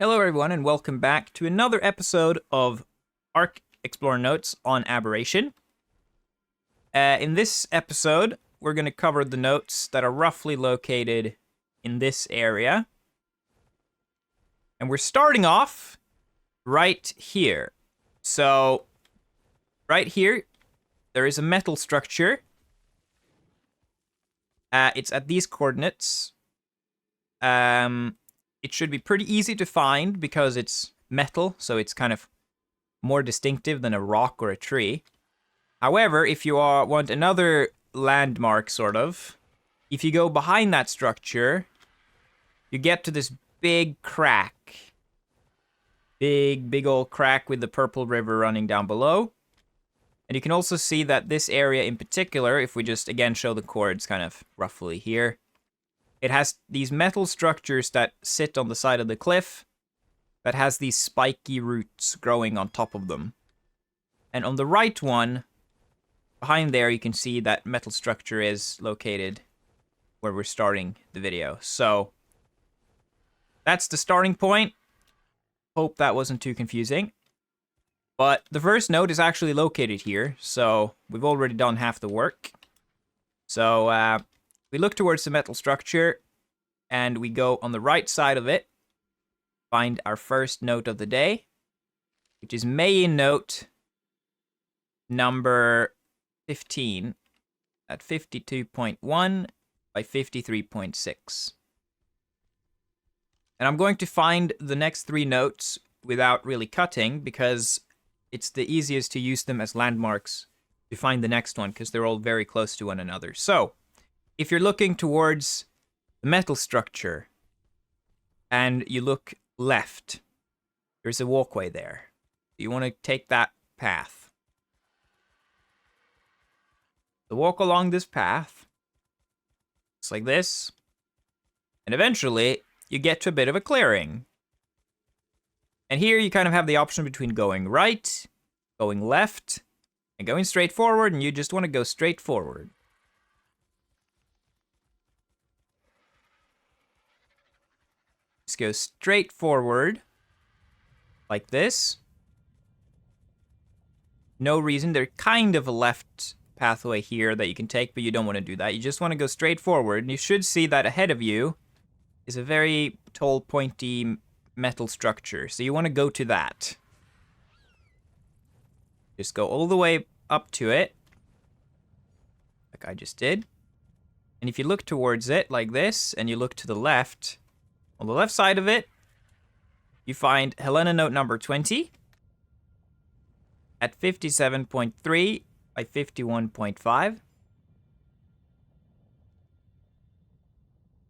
Hello everyone and welcome back to another episode of Arc Explorer Notes on Aberration. In this episode, we're going to cover the notes that are roughly located in this area. And we're starting off right here. So, right here, there is a metal structure. It's at these coordinates. It should be pretty easy to find because it's metal, so it's kind of more distinctive than a rock or a tree. However, if you want another landmark, sort of, if you go behind that structure, you get to this big crack. Big old crack with the purple river running down below. And you can also see that this area in particular, if we just, again, show the chords kind of roughly here, it has these metal structures that sit on the side of the cliff that has these spiky roots growing on top of them. And on the right one, behind there, you can see that metal structure is located where we're starting the video. So, that's the starting point. Hope that wasn't too confusing. But the first note is actually located here, so we've already done half the work. So, we look towards the metal structure, and we go on the right side of it, find our first note of the day, which is Meiyin Note number 15 at 52.1 by 53.6. And I'm going to find the next three notes without really cutting, because it's the easiest to use them as landmarks to find the next one, because they're all very close to one another. So, if you're looking towards the metal structure and you look left, there's a walkway there. You want to take that path. So walk along this path. It's like this. And eventually, you get to a bit of a clearing. And here you kind of have the option between going right, going left, and going straight forward, and you just want to go straight forward. Just go straight forward, like this. No reason. There's kind of a left pathway here that you can take, but you don't want to do that. You just want to go straight forward, and you should see that ahead of you is a very tall, pointy metal structure. So you want to go to that. Just go all the way up to it, like I just did. And if you look towards it, like this, and you look to the left, on the left side of it, you find Helena Note number 20 at 57.3 by 51.5.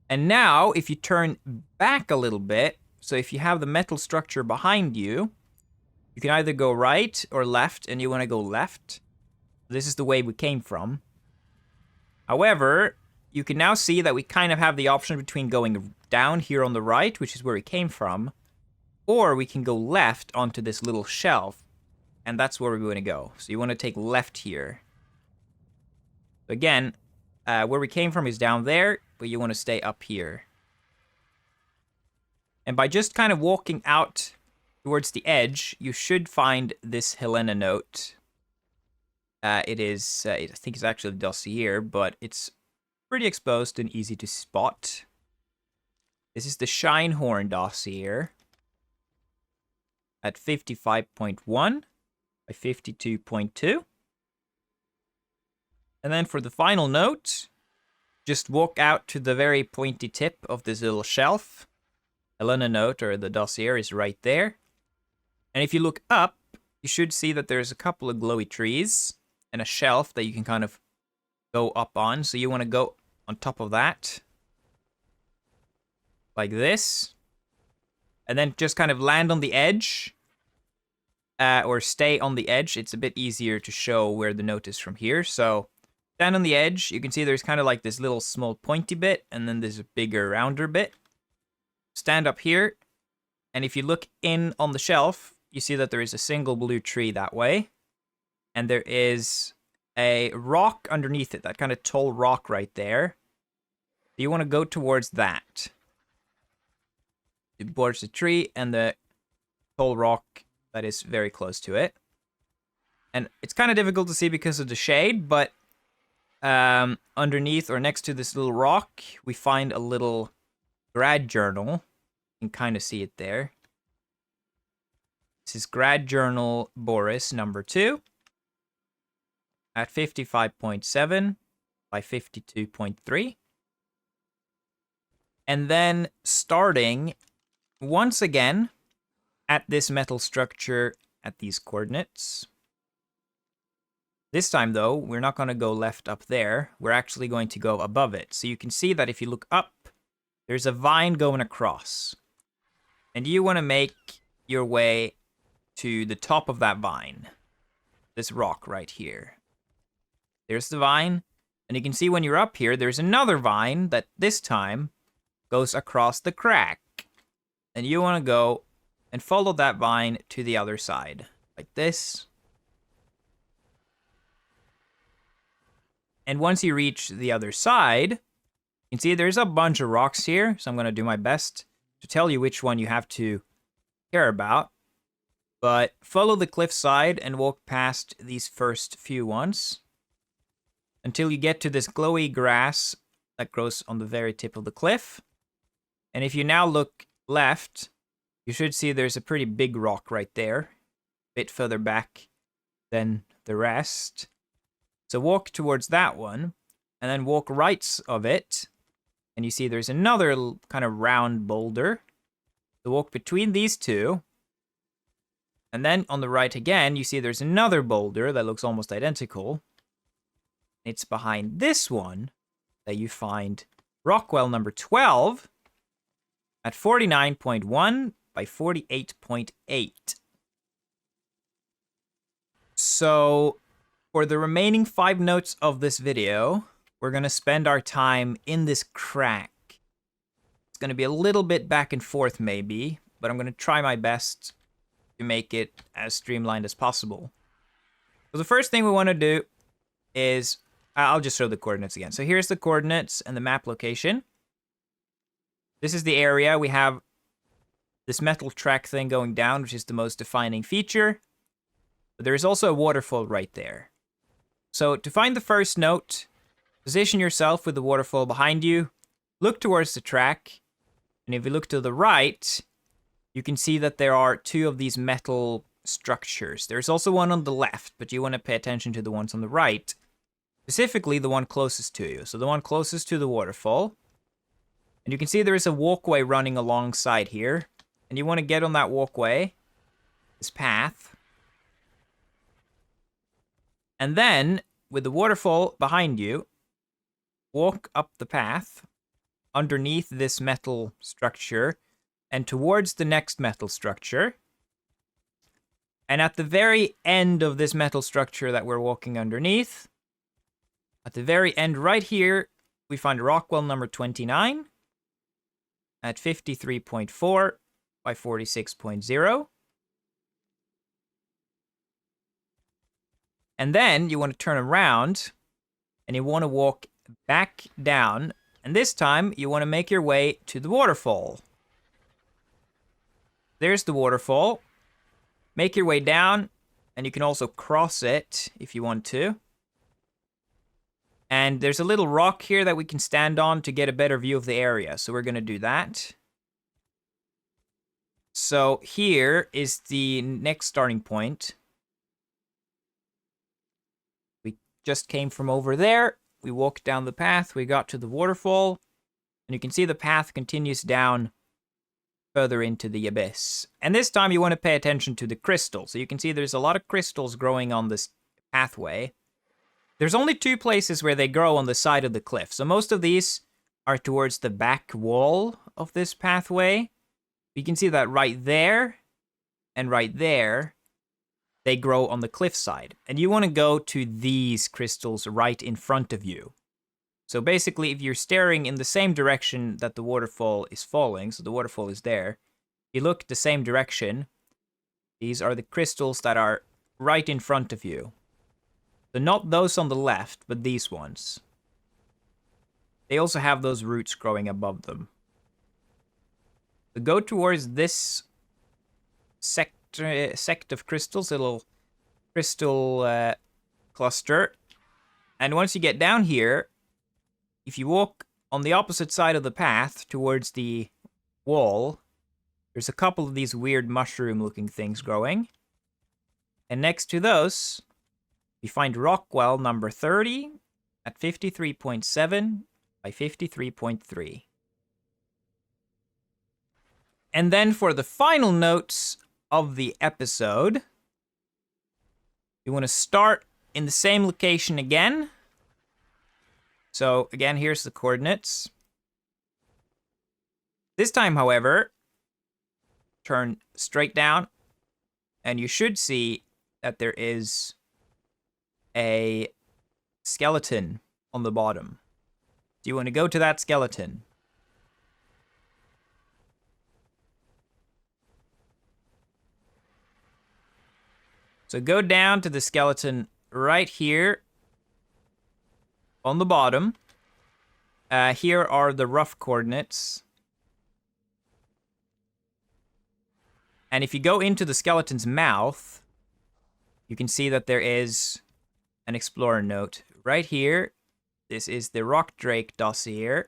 And now, if you turn back a little bit, so if you have the metal structure behind you, you can either go right or left, and you want to go left. This is the way we came from. However, you can now see that we kind of have the option between going down here on the right, which is where we came from, or we can go left onto this little shelf, and that's where we want to go. So you want to take left here. Again, where we came from is down there, but you want to stay up here. And by just kind of walking out towards the edge, you should find this Helena Note. It is, I think it's actually a Dossier, but it's pretty exposed and easy to spot. This is the Shinehorn Dossier at 55.1 by 52.2. And then for the final note, just walk out to the very pointy tip of this little shelf. Helena Note, or the Dossier, is right there. And if you look up, you should see that there's a couple of glowy trees and a shelf that you can kind of go up on. So you want to go on top of that, like this, and then just kind of land on the edge, or stay on the edge. It's a bit easier to show where the note is from here. So stand on the edge. You can see there's kind of like this little small pointy bit, and then there's a bigger, rounder bit. Stand up here, and if you look in on the shelf, you see that there is a single blue tree that way, and there is a rock underneath it, that kind of tall rock right there. You want to go towards that. towards the tree and the tall rock that is very close to it. And it's kind of difficult to see because of the shade, but underneath or next to this little rock, we find a little grad journal. You can kind of see it there. This is Grad Journal Boris number 2 at 55.7 by 52.3. And then starting once again at this metal structure at these coordinates. This time, though, we're not going to go left up there. We're actually going to go above it. So you can see that if you look up, there's a vine going across. And you want to make your way to the top of that vine. This rock right here. There's the vine. And you can see when you're up here, there's another vine that this time goes across the crack. And you want to go and follow that vine to the other side. Like this. And once you reach the other side, you can see there's a bunch of rocks here. So I'm going to do my best to tell you which one you have to care about. But follow the cliffside and walk past these first few ones until you get to this glowy grass that grows on the very tip of the cliff. And if you now look left, you should see there's a pretty big rock right there, a bit further back than the rest. So walk towards that one, and then walk right of it, and you see there's another kind of round boulder. So walk between these two, and then on the right again, you see there's another boulder that looks almost identical. It's behind this one that you find Rockwell number 12 at 49.1 by 48.8. So for the remaining 5 notes of this video, we're going to spend our time in this crack. It's going to be a little bit back and forth maybe, but I'm going to try my best to make it as streamlined as possible. So the first thing we want to do is, I'll just show the coordinates again. So here's the coordinates and the map location. This is the area. We have this metal track thing going down, which is the most defining feature. But there is also a waterfall right there. So to find the first note, position yourself with the waterfall behind you, look towards the track, and if you look to the right, you can see that there are 2 of these metal structures. There's also one on the left, but you want to pay attention to the ones on the right, specifically the one closest to you. So the one closest to the waterfall. And you can see there is a walkway running alongside here, and you want to get on that walkway, this path. And then, with the waterfall behind you, walk up the path underneath this metal structure and towards the next metal structure. And at the very end of this metal structure that we're walking underneath, at the very end right here, we find Rockwell number 29 at 53.4 by 46.0. And then you want to turn around and you want to walk back down. And this time you want to make your way to the waterfall. There's the waterfall. Make your way down, and you can also cross it if you want to. And there's a little rock here that we can stand on to get a better view of the area. So we're going to do that. So here is the next starting point. Just came from over there. We walked down the path. We got to the waterfall. And you can see the path continues down further into the abyss. And this time you want to pay attention to the crystals. So you can see there's a lot of crystals growing on this pathway. There's only 2 places where they grow on the side of the cliff. So most of these are towards the back wall of this pathway. You can see that right there and right there, they grow on the cliffside. And you want to go to these crystals right in front of you. So basically, if you're staring in the same direction that the waterfall is falling, so the waterfall is there, you look the same direction, these are the crystals that are right in front of you. So not those on the left, but these ones. They also have those roots growing above them. So go towards this sect of crystals, little crystal cluster. And once you get down here, if you walk on the opposite side of the path towards the wall, there's a couple of these weird mushroom-looking things growing. And next to those, we find Rockwell number 30 at 53.7 by 53.3. And then for the final notes of the episode, you want to start in the same location again. So again, here's the coordinates. This time, however, turn straight down, and you should see that there is a skeleton on the bottom. Do you want to go to that skeleton? So go down to the skeleton right here on the bottom. Here are the rough coordinates. And if you go into the skeleton's mouth, you can see that there is an explorer note right here. This is the Rock Drake Dossier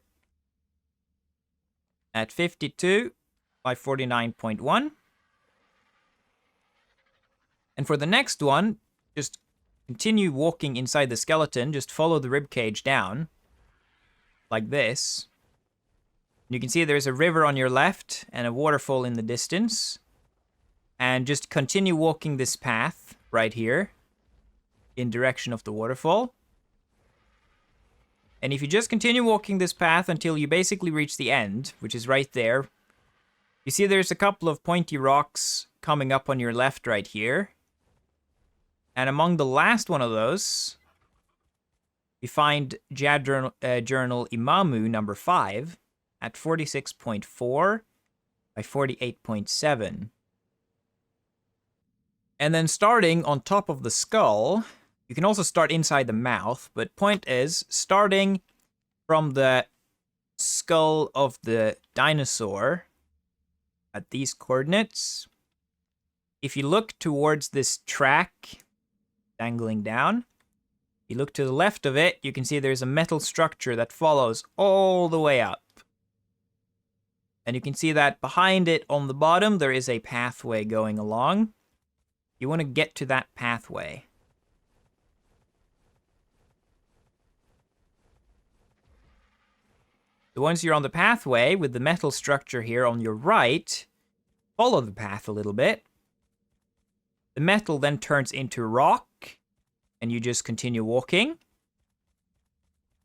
at 52 by 49.1. And for the next one, just continue walking inside the skeleton. Just follow the ribcage down, like this. You can see there's a river on your left and a waterfall in the distance. And just continue walking this path right here in direction of the waterfall. And if you just continue walking this path until you basically reach the end, which is right there, you see there's a couple of pointy rocks coming up on your left right here. And among the last one of those, we find Grad Journal Imamu number 5 at 46.4 by 48.7. And then starting on top of the skull, you can also start inside the mouth, but point is, starting from the skull of the dinosaur at these coordinates, if you look towards this track dangling down, you look to the left of it, you can see there's a metal structure that follows all the way up. And you can see that behind it on the bottom, there is a pathway going along. You want to get to that pathway. So once you're on the pathway with the metal structure here on your right, follow the path a little bit. The metal then turns into rock, and you just continue walking.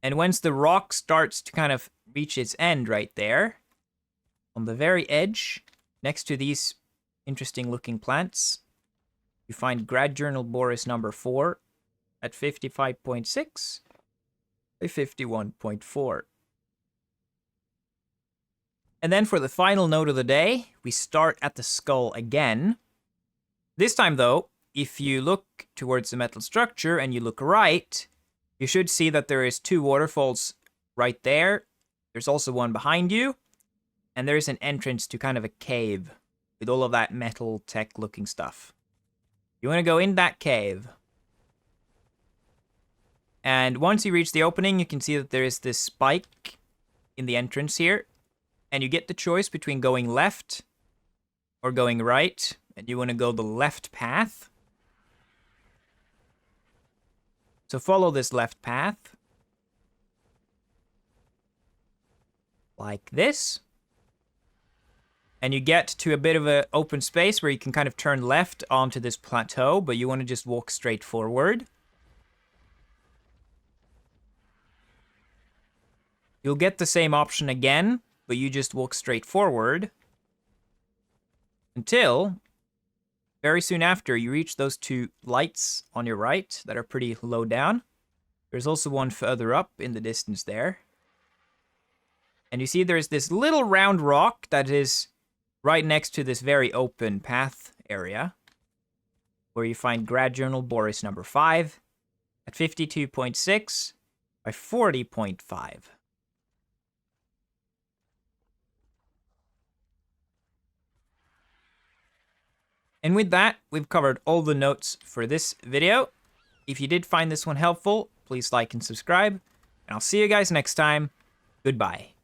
And once the rock starts to kind of reach its end right there, on the very edge, next to these interesting looking plants, you find Grad Journal Boris number 4 at 55.6 by 51.4. And then for the final note of the day, we start at the skull again. This time though, if you look towards the metal structure and you look right, you should see that there is 2 waterfalls right there. There's also one behind you. And there's an entrance to kind of a cave with all of that metal tech looking stuff. You want to go in that cave. And once you reach the opening, you can see that there is this spike in the entrance here. And you get the choice between going left or going right. And you want to go the left path. So follow this left path. Like this. And you get to a bit of an open space where you can kind of turn left onto this plateau, but you want to just walk straight forward. You'll get the same option again, but you just walk straight forward until very soon after you reach those 2 lights on your right that are pretty low down. There's also one further up in the distance there. And you see there's this little round rock that is right next to this very open path area, where you find Grad Journal Boris number 5 at 52.6 by 40.5. And with that, we've covered all the notes for this video. If you did find this one helpful, please like and subscribe, and I'll see you guys next time. Goodbye.